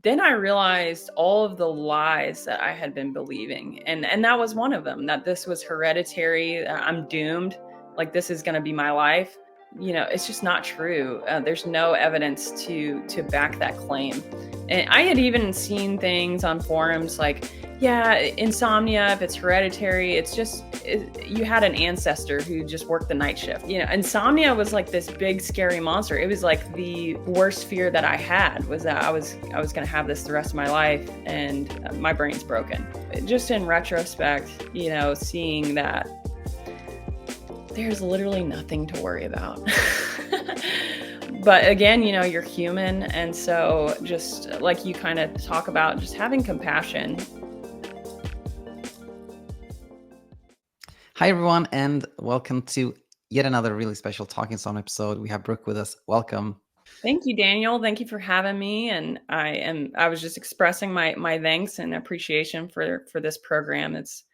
then I realized all of the lies that I had been believing. And that was one of them, that this was hereditary. I'm doomed. Like this is going to be my life. It's just not true. There's no evidence to back that claim. And I had even seen things on forums like, yeah, insomnia, if it's hereditary, you had an ancestor who just worked the night shift. Insomnia was like this big scary monster. It was like the worst fear that I had, was that I was going to have this the rest of my life, and my brain's broken. Just in retrospect, seeing that there's literally nothing to worry about. But again, you're human. And so just like you kind of talk about, just having compassion. Hi, everyone, and welcome to yet another really special Talking Insomnia episode. We have Brooke with us. Welcome. Thank you, Daniel. Thank you for having me. And I was just expressing my thanks and appreciation for this program. It's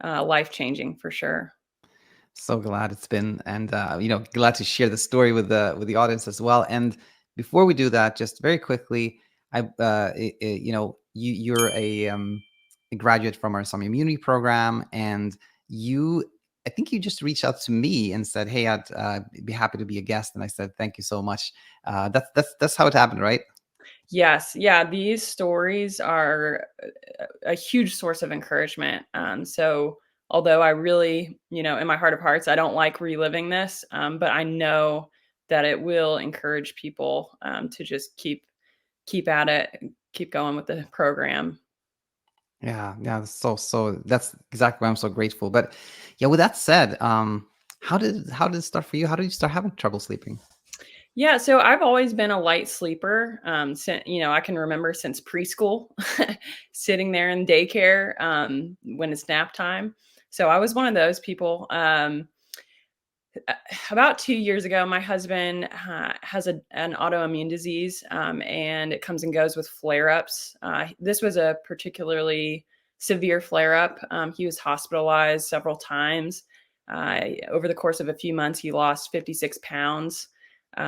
life-changing for sure. So glad it's been, and glad to share the story with the audience as well. And before we do that, just very quickly, you're a graduate from our Insomnia Immunity program, and I think you just reached out to me and said, "Hey, I'd be happy to be a guest," and I said, "Thank you so much." That's how it happened, right? Yes. Yeah. These stories are a huge source of encouragement. So although I really, in my heart of hearts, I don't like reliving this, but I know that it will encourage people to just keep at it, keep going with the program. Yeah. So that's exactly why I'm so grateful. But yeah, with that said, how did it start for you? How did you start having trouble sleeping? Yeah, so I've always been a light sleeper. Since I can remember since preschool, sitting there in daycare when it's nap time. So I was one of those people. About 2 years ago, my husband has an autoimmune disease, and it comes and goes with flare-ups. This was a particularly severe flare-up. He was hospitalized several times. Over the course of a few months, he lost 56 pounds,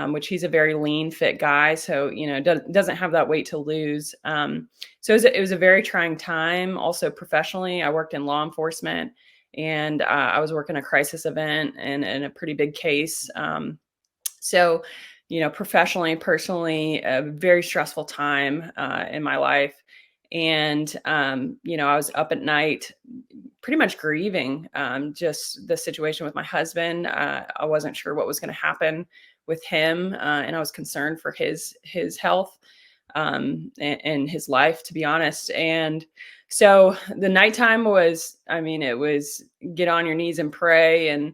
which he's a very lean, fit guy. So, doesn't have that weight to lose. So it was a very trying time. Also professionally, I worked in law enforcement, and I was working a crisis event and a pretty big case. So, professionally, personally, a very stressful time in my life. And, I was up at night pretty much grieving just the situation with my husband. I wasn't sure what was going to happen with him, and I was concerned for his health and his life, to be honest. And so the nighttime was, it was get on your knees and pray, and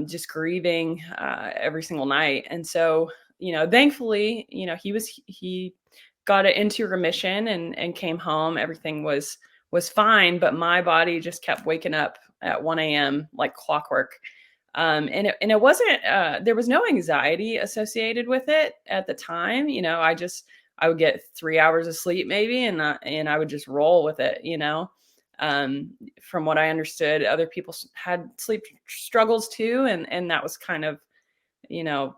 just grieving every single night. And so, thankfully, he got it into remission and came home. Everything was fine, but my body just kept waking up at 1 a.m. like clockwork. And it wasn't, there was no anxiety associated with it at the time. I would get 3 hours of sleep maybe, and I would just roll with it. From what I understood, other people had sleep struggles too. And that was kind of, you know,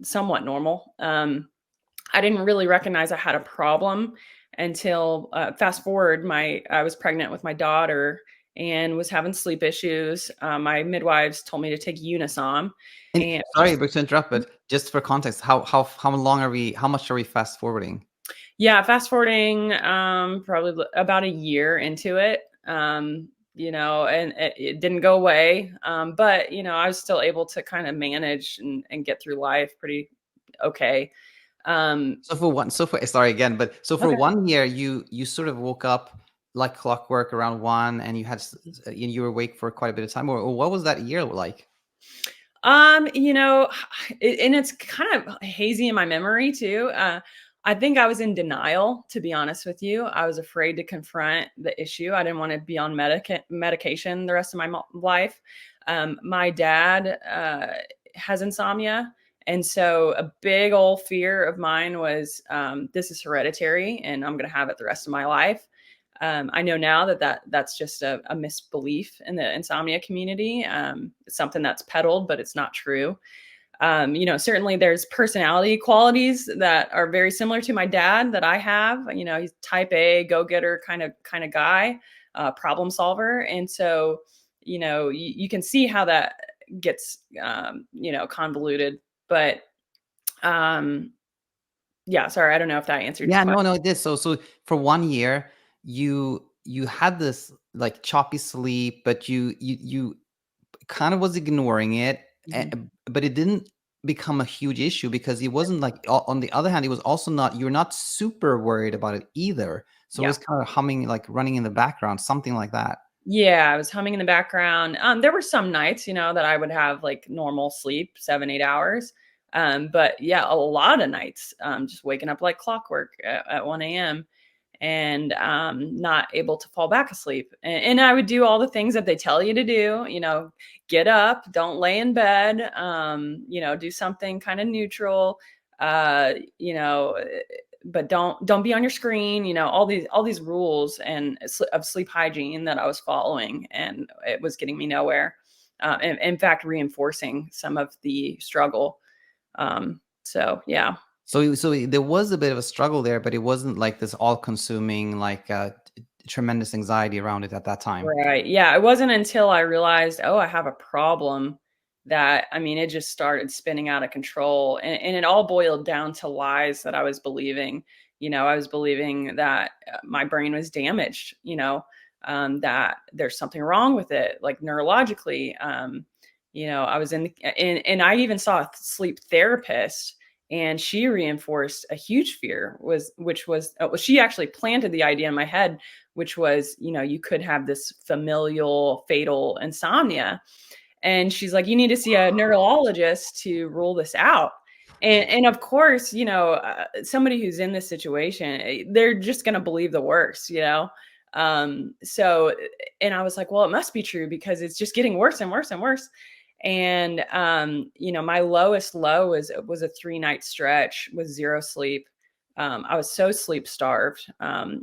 somewhat normal. I didn't really recognize I had a problem until fast forward, I was pregnant with my daughter and was having sleep issues. My midwives told me to take Unisom. And And sorry, to interrupt, but just for context, how much are we fast forwarding? yeah, fast forwarding probably about a year into it. And it didn't go away. But I was still able to kind of manage and get through life pretty okay. Sorry again, but so for Okay. 1 year, you sort of woke up like clockwork around 1, and you were awake for quite a bit of time, or what was that year like? Um, you know, and it's kind of hazy in my memory too. I think I was in denial, to be honest with you. I was afraid to confront the issue. I didn't want to be on medication the rest of my life. My dad has insomnia. And so a big old fear of mine was this is hereditary and I'm going to have it the rest of my life. I know now that's just a misbelief in the insomnia community. It's something that's peddled, but it's not true. Certainly there's personality qualities that are very similar to my dad that I have. He's type A, go-getter kind of guy, problem solver. And so, you can see how that gets, convoluted. But yeah, sorry, I don't know if that answered your Yeah, question. no, it did. So for 1 year, you had this like choppy sleep, but you kind of was ignoring it, Mhm. but it didn't become a huge issue because it wasn't like on the other hand, it was also not you're not super worried about it either. So it Yeah. was kind of humming, like running in the background, something like that. Yeah, I was humming in the background. There were some nights, that I would have like normal sleep, 7, 8 hours. But yeah, a lot of nights, just waking up like clockwork at 1 a.m. and not able to fall back asleep. And I would do all the things that they tell you to do, get up, don't lay in bed, do something kind of neutral, uh, you know, but don't be on your screen, all these rules and of sleep hygiene that I was following, and it was getting me nowhere. In fact, reinforcing some of the struggle. So yeah. So there was a bit of a struggle there, but it wasn't like this all-consuming, like tremendous anxiety around it at that time. Right. Yeah. It wasn't until I realized, oh, I have a problem that, I mean, it just started spinning out of control. And it all boiled down to lies that I was believing. I was believing that my brain was damaged, that there's something wrong with it, like neurologically. I was and I even saw a sleep therapist, and she reinforced a huge fear which was she actually planted the idea in my head, which was, you could have this familial fatal insomnia. And she's like, you need to see a neurologist to rule this out. And of course, somebody who's in this situation, they're just going to believe the worst, so, and I was like, well, it must be true because it's just getting worse and worse and worse. And my lowest low was a 3-night stretch with zero sleep. I was so sleep starved,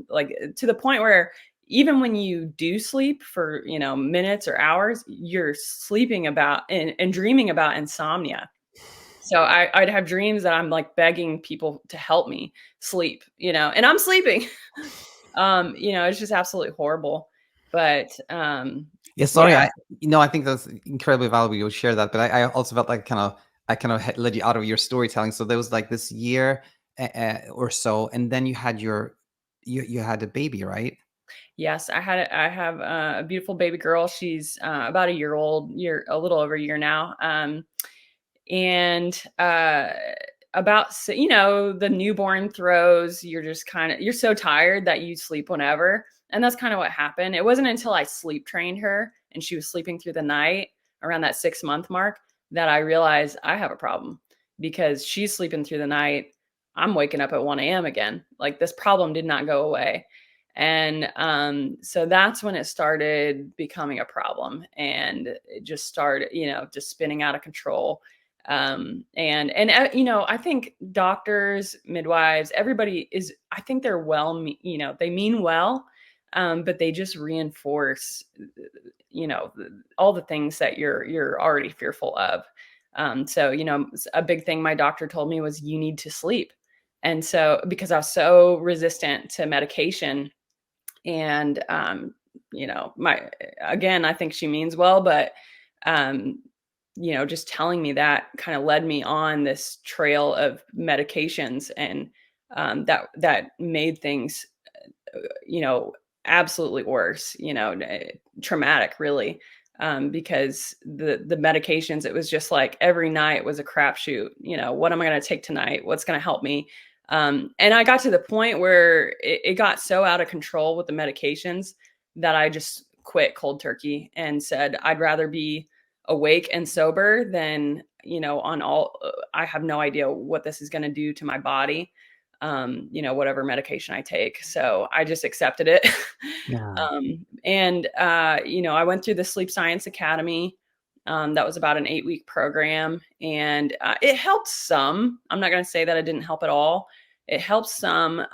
like to the point where even when you do sleep for minutes or hours, you're sleeping about and dreaming about insomnia. So I'd have dreams that I'm like begging people to help me sleep, and I'm sleeping. It's just absolutely horrible. But Yeah, sorry. yeah. I think that's incredibly valuable you would share that, but I also felt like I kind of led you out of your storytelling. So there was like this year or so, and then you had you had a baby, right? Yes, I have a beautiful baby girl. She's about a year old, a little over a year now. And the newborn throes, you're so tired that you sleep whenever. And that's kind of what happened. It wasn't until I sleep trained her and she was sleeping through the night around that 6-month mark that I realized I have a problem, because she's sleeping through the night. I'm waking up at 1 a.m. again. Like, this problem did not go away. And so that's when it started becoming a problem, and it just started, just spinning out of control. I think doctors, midwives, everybody is, I think they're they mean well, but they just reinforce, all the things that you're already fearful of. So, a big thing my doctor told me was, you need to sleep. And so, because I was so resistant to medication, and my again, I think she means well, but um just telling me that kind of led me on this trail of medications, and that made things you know absolutely worse, traumatic, really. Because the medications, it was just like every night was a crapshoot. What am I going to take tonight? What's going to help me? And I got to the point where it got so out of control with the medications that I just quit cold turkey and said, I'd rather be awake and sober than, on all, I have no idea what this is going to do to my body, whatever medication I take. So I just accepted it. Yeah. I went through the Sleep Science Academy. That was about an 8-week program, and it helped some. I'm not going to say that it didn't help at all. It helped some,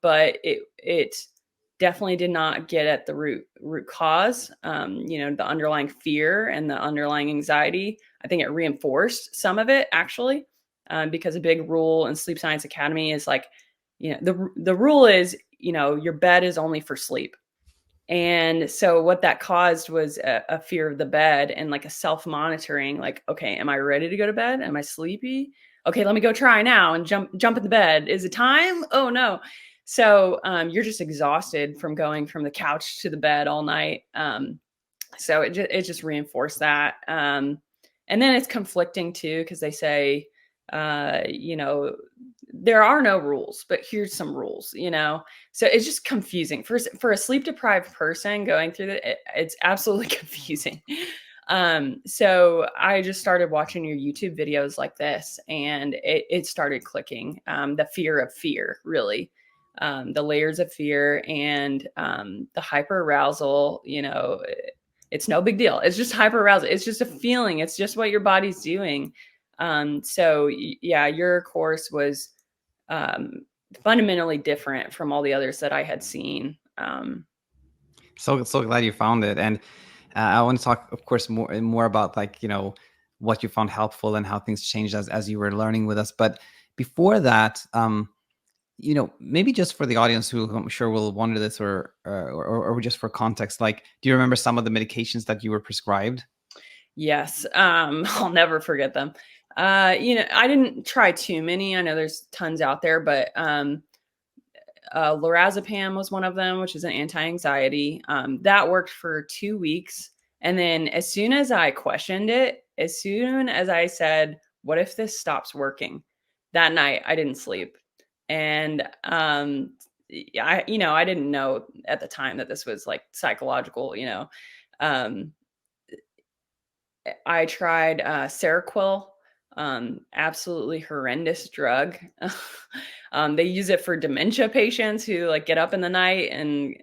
but it definitely did not get at the root cause. The underlying fear and the underlying anxiety. I think it reinforced some of it actually, because a big rule in Sleep Science Academy is like, the rule is, your bed is only for sleep. And so what that caused was a fear of the bed and like a self-monitoring, like, okay, am I ready to go to bed? Am I sleepy? Okay, let me go try now and jump in the bed. Is it time? Oh no. So you're just exhausted from going from the couch to the bed all night. So it just reinforced that. And then it's conflicting too, because they say, there are no rules, but here's some rules, So it's just confusing for a sleep deprived person going through it's absolutely confusing. So I just started watching your YouTube videos like this, and it started clicking. The fear of fear, really. The layers of fear and the hyper arousal, it's no big deal. It's just hyper arousal. It's just a feeling. It's just what your body's doing. So yeah, your course was fundamentally different from all the others that I had seen. So glad you found it. And I want to talk, of course, more about like, what you found helpful and how things changed as you were learning with us. But before that, maybe just for the audience who I'm sure will wonder this, or just for context, like, do you remember some of the medications that you were prescribed? Yes. I'll never forget them. I didn't try too many. I know there's tons out there, but lorazepam was one of them, which is an anti-anxiety. That worked for 2 weeks. And then as soon as I questioned it, as soon as I said, what if this stops working? That night I didn't sleep. And I didn't know at the time that this was like psychological, Um, I tried Seroquel, absolutely horrendous drug. They use it for dementia patients who like get up in the night and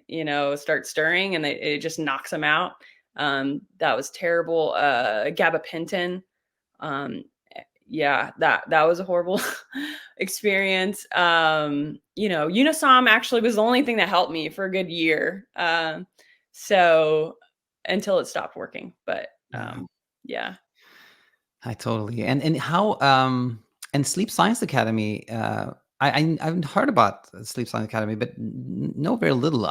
start stirring, and it just knocks them out. That was terrible. Gabapentin. Um, yeah, that was a horrible experience. Unisom actually was the only thing that helped me for a good year. So until it stopped working, but Yeah. yeah. I totally. And how and Sleep Science Academy, I've heard about Sleep Science Academy, but know very little.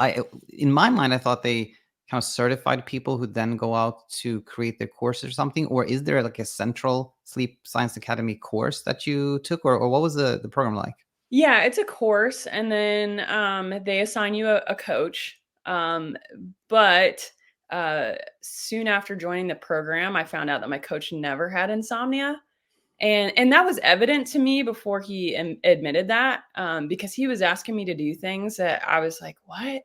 In my mind, I thought they kind of certified people who then go out to create their course or something. Or is there like a central Sleep Science Academy course that you took, or what was the program like? Yeah, it's a course, and then they assign you a coach. But soon after joining the program, I found out that my coach never had insomnia. And that was evident to me before he admitted that, because he was asking me to do things that I was like, what?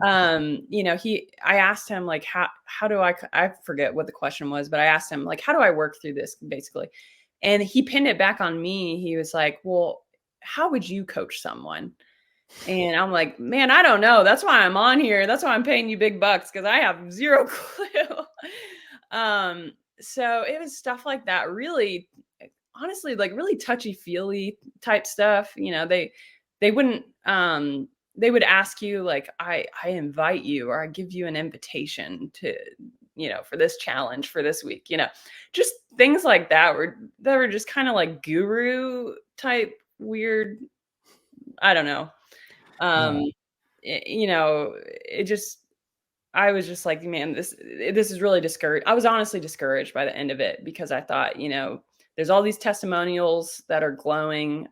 I asked him like, how do I forget what the question was, but I asked him like, how do I work through this basically? And he pinned it back on me. He was like, well, how would you coach someone? And I'm like, man, I don't know. That's why I'm on here. That's why I'm paying you big bucks, because I have zero clue. So it was stuff like that, really, honestly, like really touchy feely type stuff. They wouldn't they would ask you like, I invite you, or I give you an invitation to, for this challenge for this week, just things like that were just kind of like guru type weird. I don't know. Yeah. Um, it just, I was just like, man, this is really discouraged. I was honestly discouraged by the end of it, because I thought, there's all these testimonials that are glowing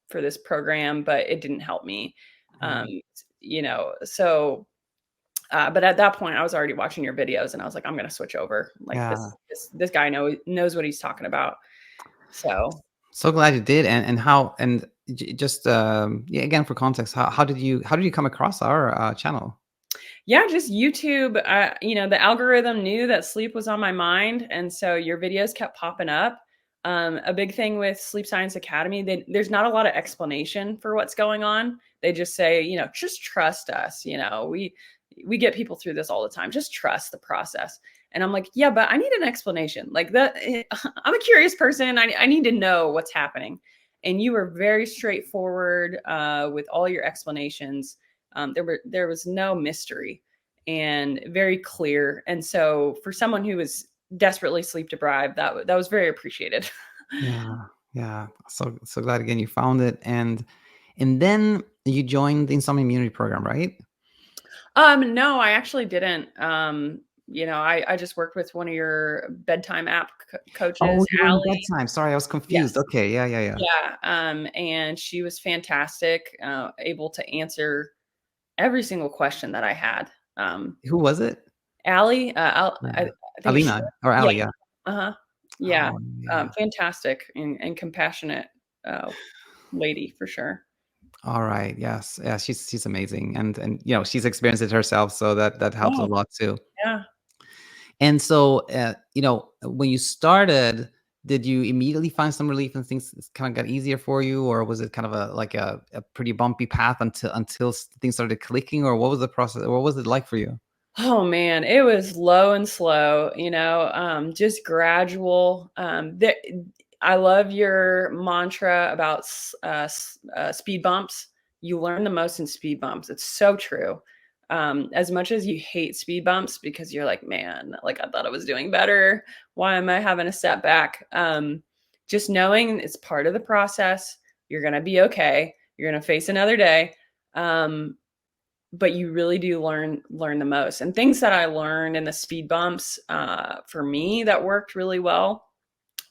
for this program, but it didn't help me. Um, Yeah. so but at that point I was already watching your videos, and I was like, I'm going to switch over. Like Yeah. this guy knows what he's talking about. So So glad you did. And how, and just yeah, again, for context, how did you come across our channel? yeah, just YouTube. The algorithm knew that sleep was on my mind, and so your videos kept popping up. A big thing with Sleep Science Academy, there's not a lot of explanation for what's going on. They just say, just trust us. We get people through this all the time. Just trust the process. And I'm like, yeah, but I need an explanation. Like that, I'm a curious person. I need to know what's happening. And you were very straightforward with all your explanations. There was no mystery, and very clear. And so for someone who was desperately sleep deprived. That was very appreciated. Yeah. Yeah. So glad again you found it. And then you joined the Insomnia Immunity program, right? No, I actually didn't. I just worked with one of your BedTyme app Oh, coaches, you were in Allie. bedtime. Sorry, I was confused. Yes. Okay. Yeah. Yeah. Yeah. Yeah. And she was fantastic, able to answer every single question that I had. Who was it? Allie, Yeah. I think it's Alina short. or Yeah. Ali. Yeah. Uh-huh. Yeah. Oh, yeah. Fantastic and compassionate uh, lady for sure. All right. Yes. Yeah. She's amazing, and she's experienced it herself, so that helps a Yeah. lot too. Yeah. And so, when you started, did you immediately find some relief and things kind of got easier for you, or was it kind of a pretty bumpy path until things started clicking, or what was the process? What was it like for you? Oh man, it was low and slow, just gradual. I love your mantra about speed bumps. You learn the most in speed bumps. It's so true. As much as you hate speed bumps because you're like, man, like I thought I was doing better. Why am I having a setback? Just knowing it's part of the process. You're gonna be okay. You're gonna face another day. But you really do learn the most. And things that I learned in the speed bumps, for me, that worked really well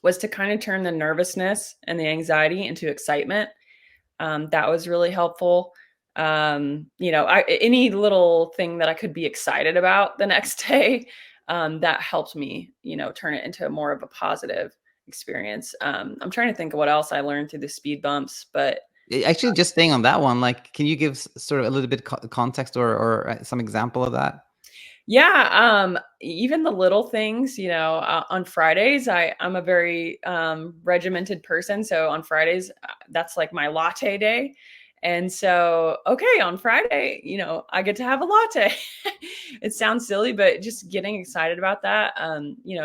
was to kind of turn the nervousness and the anxiety into excitement. That was really helpful. Any little thing that I could be excited about the next day, that helped me, turn it into more of a positive experience. I'm trying to think of what else I learned through the speed bumps, but Actually, just staying on that one, like, can you give sort of a little bit context or some example of that? yeah, even the little things, on Fridays, I'm a very regimented person. So on Fridays, that's like my latte day. And so, okay, on Friday, I get to have a latte. It sounds silly, but just getting excited about that.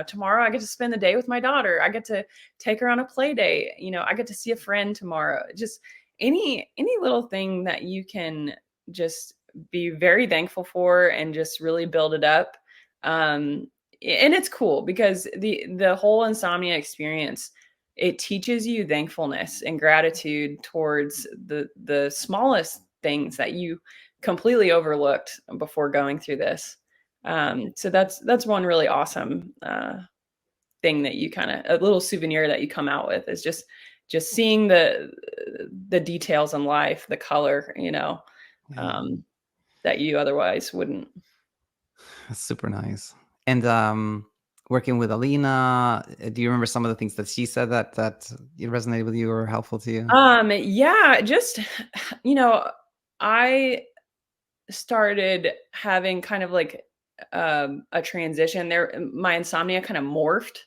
Tomorrow I get to spend the day with my daughter. I get to take her on a play day. I get to see a friend tomorrow. Just any little thing that you can just be very thankful for and just really build it up. And it's cool because the whole insomnia experience, it teaches you thankfulness and gratitude towards the smallest things that you completely overlooked before going through this. So that's one really awesome thing that you kind of, a little souvenir that you come out with, is just seeing the details in life, the color, Yeah, um, that you otherwise wouldn't. that's super nice. And working with Alina, do you remember some of the things that she said that resonated with you or helpful to you? Yeah, just I started having kind of like a transition there. My insomnia kind of morphed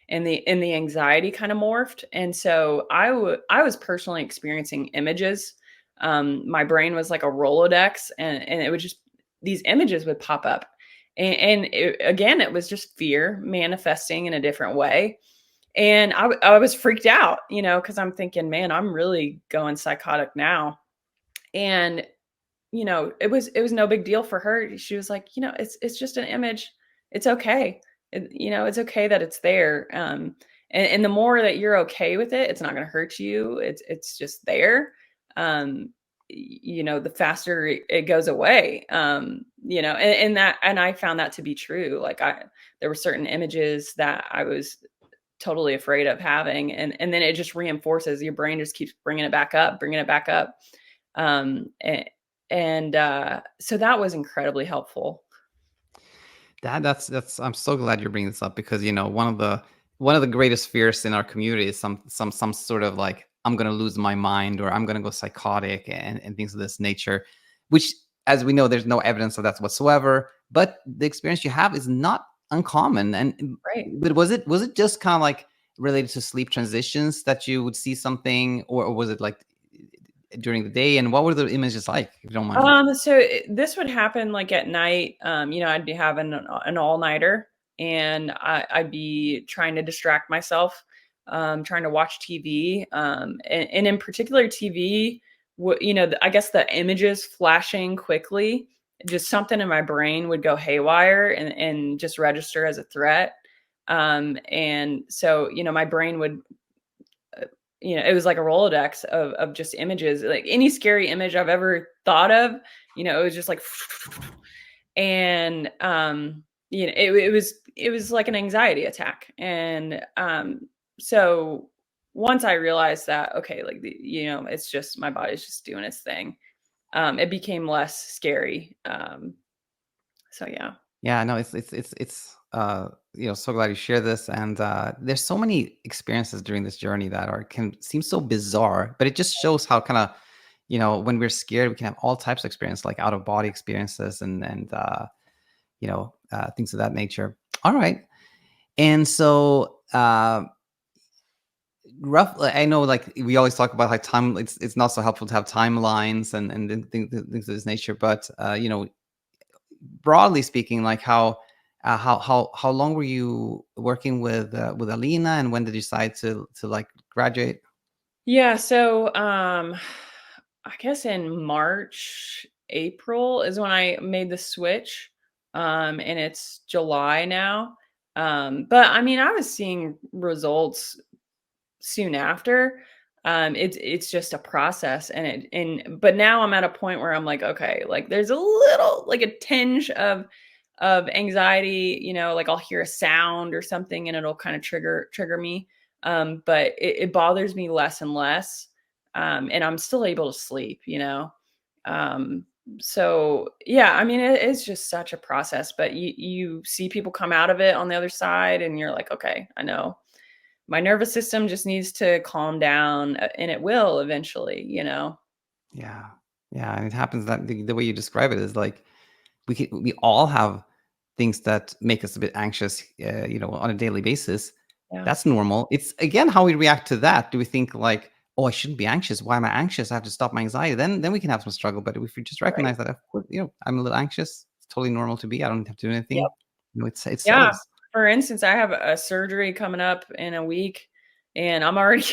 and the anxiety kind of morphed. And so I was personally experiencing images. My brain was like a Rolodex, and it would just, these images would pop up. Again, it was just fear manifesting in a different way. And I was freaked out, because I'm thinking, man, I'm really going psychotic now. And it was no big deal for her. She was like, it's just an image. It's okay. It's okay that it's there. And the more that you're okay with it, it's not going to hurt you. It's just there. The faster it goes away. And I found that to be true. Like there were certain images that I was totally afraid of having, and then it just reinforces. Your brain just keeps bringing it back up, bringing it back up. And so that was incredibly helpful. That's I'm so glad you're bringing this up, because one of the greatest fears in our community is some sort of like, I'm gonna lose my mind or I'm gonna go psychotic and things of this nature, which, as we know, there's no evidence of that whatsoever. But the experience you have is not uncommon. And Right. but was it just kind of like related to sleep transitions that you would see something, or was it like during the day? And what were the images like, if you don't mind? This would happen like at night. I'd be having an all-nighter, and I'd be trying to distract myself, trying to watch TV. And in particular TV, I guess the images flashing quickly, just something in my brain would go haywire and just register as a threat. And so, my brain would, it was like a Rolodex of just images, like any scary image I've ever thought of, it was just like, and, it was like an anxiety attack. And, so once I realized that, okay, like, it's just, my body's just doing its thing. It became less scary. So yeah. Yeah, no, so glad you share this. And there's so many experiences during this journey that can seem so bizarre, but it just shows how kind of, when we're scared, we can have all types of experience, like out of body experiences and things of that nature. All right. And so I know, like, we always talk about like time, it's not so helpful to have timelines and things of this nature, but broadly speaking, like how long were you working with Alina, and when did you decide to like graduate? Yeah. So, I guess in March, April is when I made the switch. And it's July now. But I mean, I was seeing results soon after. It's just a process, but now I'm at a point where I'm like, okay, like there's a little, like a tinge of anxiety, like I'll hear a sound or something and it'll kind of trigger me. But it bothers me less and less. And I'm still able to sleep, Um, so yeah, I mean, it's just such a process, but you see people come out of it on the other side and you're like, okay, I know my nervous system just needs to calm down, and it will eventually. Yeah, yeah, and it happens that the way you describe it is like we all have things that make us a bit anxious, on a daily basis. Yeah. That's normal. It's again how we react to that. Do we think like, oh, I shouldn't be anxious? Why am I anxious? I have to stop my anxiety. Then we can have some struggle. But if we just Right. recognize that, of course, I'm a little anxious. It's totally normal to be. I don't have to do anything. Yep. It Yeah. settles. For instance, I have a surgery coming up in a week, and I'm already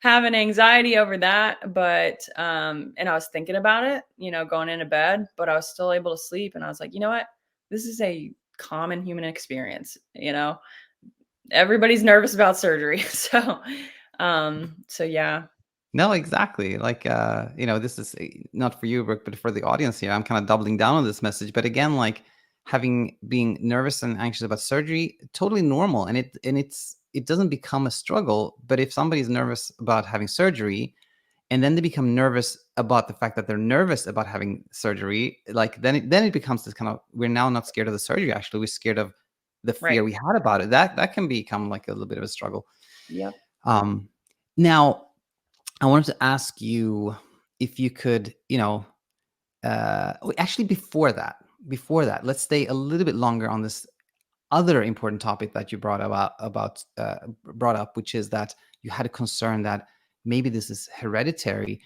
having anxiety over that. But and I was thinking about it, going into bed, but I was still able to sleep. And I was like, you know what? This is a common human experience. Everybody's nervous about surgery. So yeah. No, exactly. Like, this is not for you, Brooke, but for the audience here. I'm kind of doubling down on this message. But again, like being nervous and anxious about surgery, totally normal. And it doesn't become a struggle. But if somebody's nervous about having surgery, and then they become nervous about the fact that they're nervous about having surgery, like then it becomes this kind of, we're now not scared of the surgery. Actually, we're scared of the Right. fear we had about it. That can become like a little bit of a struggle. Yep. Um, Now, I wanted to ask you if you could, actually before that, let's stay a little bit longer on this other important topic that you brought up, which is that you had a concern that maybe this is hereditary.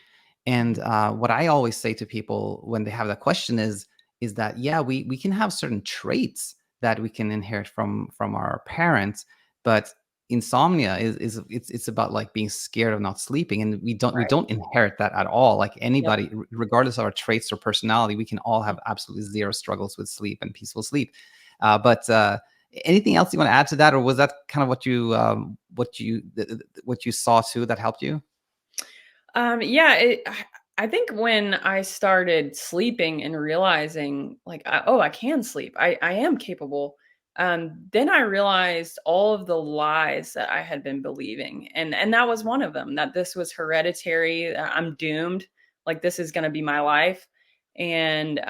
And what I always say to people when they have that question is that, yeah, we can have certain traits that we can inherit from our parents, but insomnia is it's about like being scared of not sleeping, and we Right. don't inherit that at all. Like Yep. anybody, regardless of our traits or personality, we can all have absolutely zero struggles with sleep and peaceful sleep. But anything else you want to add to that, or was that kind of what you saw too that helped you? Yeah, I think when I started sleeping and realizing like, oh, I can sleep. I am capable. Then I realized all of the lies that I had been believing. And that was one of them, that this was hereditary, I'm doomed, like this is going to be my life. And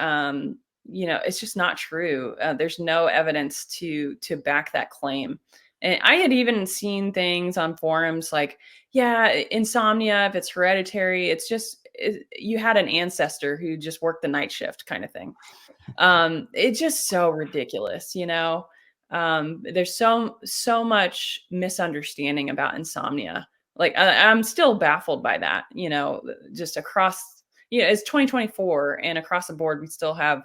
it's just not true. There's no evidence to back that claim. And I had even seen things on forums like, yeah, insomnia, if it's hereditary, you had an ancestor who just worked the night shift kind of thing. It's just so ridiculous. There's so much misunderstanding about insomnia. Like I'm still baffled by that, just across, it's 2024 and across the board, we still have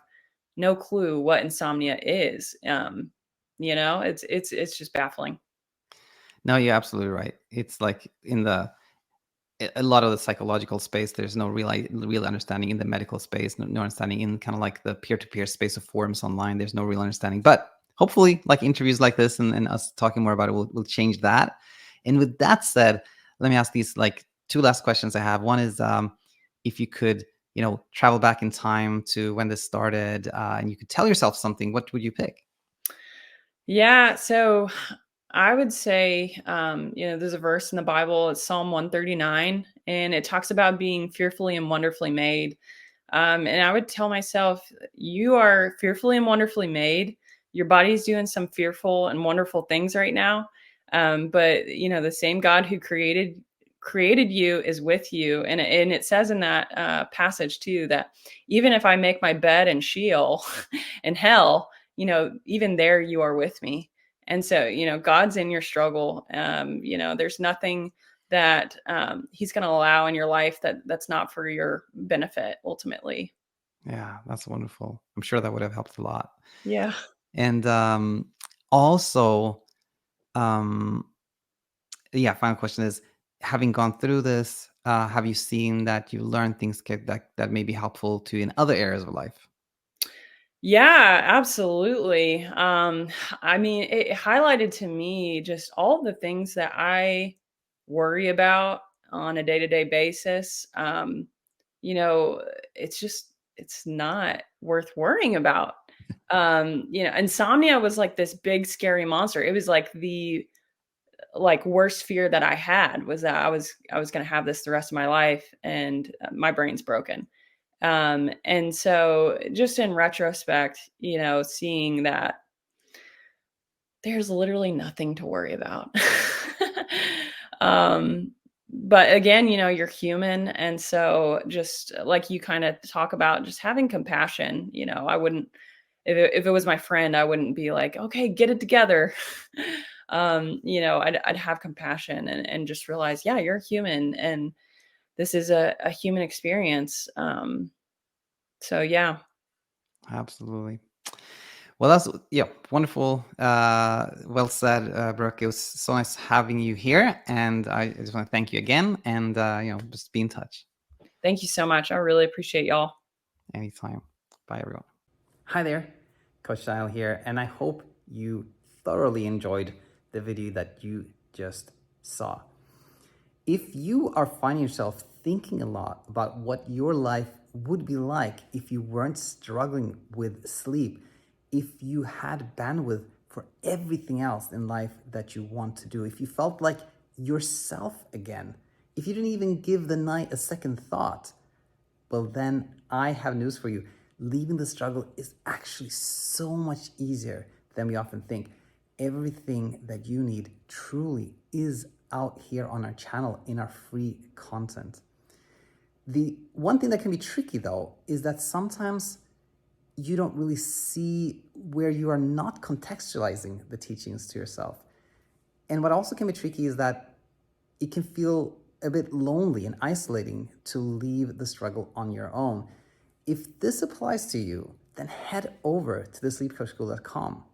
no clue what insomnia is. It's just baffling. No, you're absolutely right. It's like in a lot of the psychological space, there's no real understanding. In the medical space, no understanding. In kind of like the peer-to-peer space of forums online, there's no real understanding. But hopefully, like interviews like this and us talking more about it will change that. And with that said, let me ask these like two last questions I have. One is if you could, travel back in time to when this started and you could tell yourself something, what would you pick? Yeah, so I would say, there's a verse in the Bible, it's Psalm 139, and it talks about being fearfully and wonderfully made. And I would tell myself, you are fearfully and wonderfully made. Your body's doing some fearful and wonderful things right now. But the same God who created you is with you. And it says in that passage too, that even if I make my bed in Sheol in hell, even there you are with me. And so, God's in your struggle. There's nothing that he's going to allow in your life that's not for your benefit ultimately. Yeah, that's wonderful. I'm sure that would have helped a lot. Yeah. And also, um, yeah, final question is, having gone through this, have you seen that you learned things that may be helpful to you in other areas of life? Yeah, absolutely. I mean, it highlighted to me just all the things that I worry about on a day-to-day basis. You know, it's not worth worrying about. Insomnia was like this big scary monster. It was like the worst fear that I had was that I was going to have this the rest of my life, and my brain's broken. And so just in retrospect, seeing that there's literally nothing to worry about. um, but again, you're human. And so just like you kind of talk about, just having compassion, I wouldn't, if it was my friend, I wouldn't be like, okay, get it together. I'd have compassion and just realize, yeah, you're human and this is a human experience. So yeah. Absolutely. Well, that's yeah, wonderful. Well said, Brooke. It was so nice having you here, and I just want to thank you again. And just be in touch Thank you so much. I really appreciate y'all. anytime. Bye, everyone. Hi there, Coach Dial here, and I hope you thoroughly enjoyed the video that you just saw. If you are finding yourself thinking a lot about what your life would be like if you weren't struggling with sleep, if you had bandwidth for everything else in life that you want to do, if you felt like yourself again, if you didn't even give the night a second thought, well, then I have news for you. Leaving the struggle is actually so much easier than we often think. Everything that you need truly is out here on our channel in our free content. The one thing that can be tricky though is that sometimes you don't really see where you are not contextualizing the teachings to yourself. And what also can be tricky is that it can feel a bit lonely and isolating to leave the struggle on your own. If this applies to you, then head over to thesleepcoachschool.com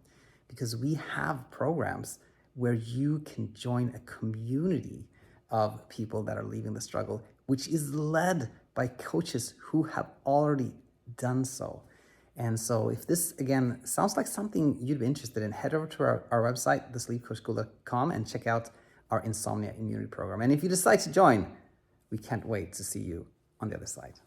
because we have programs where you can join a community of people that are leaving the struggle, which is led by coaches who have already done so. And so if this, again, sounds like something you'd be interested in, head over to our website, thesleepcoachschool.com, and check out our Insomnia Immunity program. And if you decide to join, we can't wait to see you on the other side.